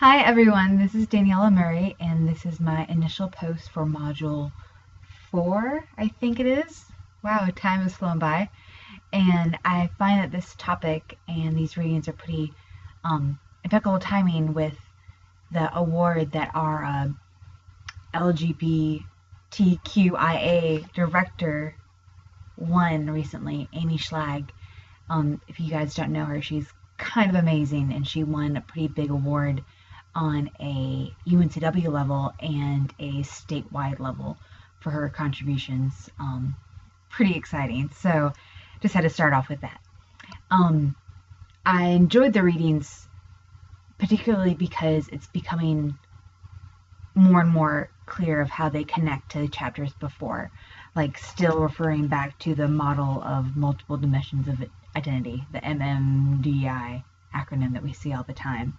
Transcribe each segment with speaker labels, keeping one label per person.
Speaker 1: Hi everyone, this is Daniela Murray, and this is my initial post for Module 4, I think it is. Wow, time has flown by. And I find that this topic and these readings are pretty impeccable timing with the award that our LGBTQIA director won recently, Amy Schlag. If you guys don't know her, she's kind of amazing, and she won a pretty big award on a UNCW level and a statewide level for her contributions. Pretty exciting. So just had to start off with that. I enjoyed the readings particularly because it's becoming more and more clear of how they connect to the chapters before, like still referring back to the model of multiple dimensions of identity, the MMDI acronym that we see all the time.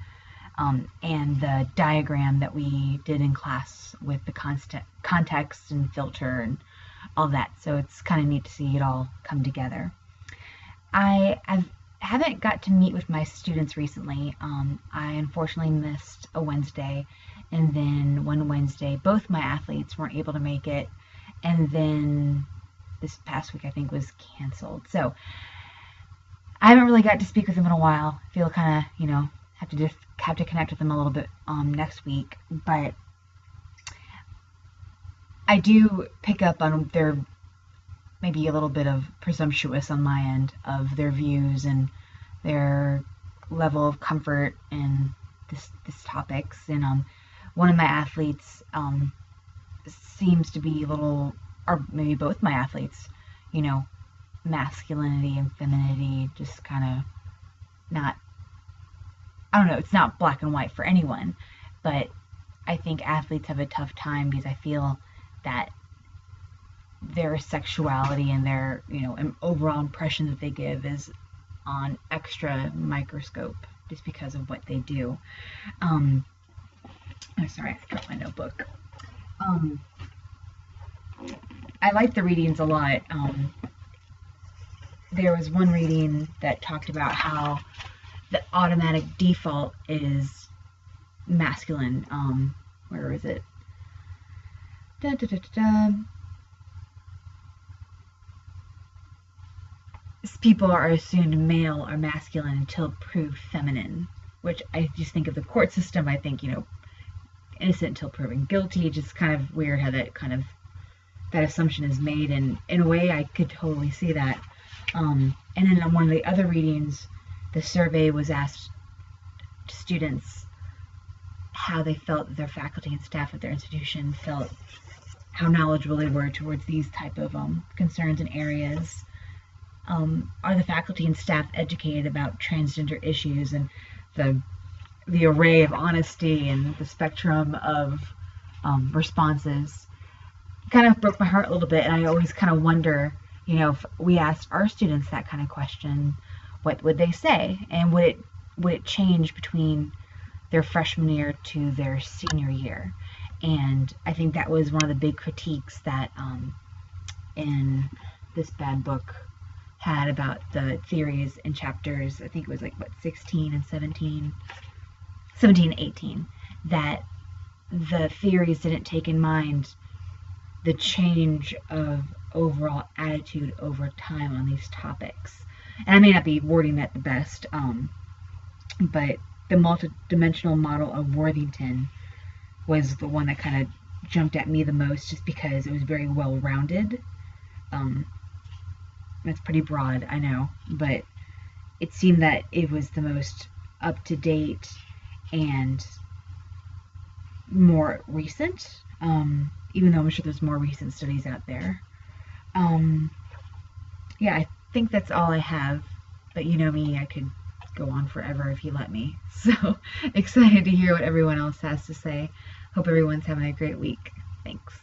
Speaker 1: And the diagram that we did in class with the context and filter and all that. So it's kind of neat to see it all come together. I haven't got to meet with my students recently. I unfortunately missed a Wednesday, and then one Wednesday both my athletes weren't able to make it, and then this past week I think was canceled. So I haven't really got to speak with them in a while. I feel kind of, have to connect with them a little bit next week, but I do pick up on their maybe a little bit of presumptuous on my end of their views and their level of comfort in this topics. And one of my athletes seems to be a little, or maybe both my athletes, masculinity and femininity just kind of not, I don't know, it's not black and white for anyone, but I think athletes have a tough time because I feel that their sexuality and their, overall impression that they give is on extra microscope just because of what they do. I'm sorry, I dropped my notebook. I like the readings a lot. There was one reading that talked about how the automatic default is masculine. Where is it? People are assumed male or masculine until proved feminine, which I just think of the court system. I think, innocent until proven guilty. Just kind of weird how that assumption is made, and in a way I could totally see that. And then on one of the other readings, the survey was asked to students how they felt that their faculty and staff at their institution felt, how knowledgeable they were towards these type of concerns and areas. Are the faculty and staff educated about transgender issues, and the array of honesty and the spectrum of responses kind of broke my heart a little bit. And I always kind of wonder, if we asked our students that kind of question, what would they say? And would it change between their freshman year to their senior year? And I think that was one of the big critiques that in this bad book had about the theories in chapters, I think it was 16 and 17 and 18, that the theories didn't take in mind the change of overall attitude over time on these topics. And I may not be wording that the best, but the multidimensional model of Worthington was the one that kind of jumped at me the most, just because it was very well-rounded. That's pretty broad, I know, but it seemed that it was the most up-to-date and more recent, even though I'm sure there's more recent studies out there. Yeah, I think that's all I have, but you know me, I could go on forever if you let me. So excited to hear what everyone else has to say. Hope everyone's having a great week. Thanks.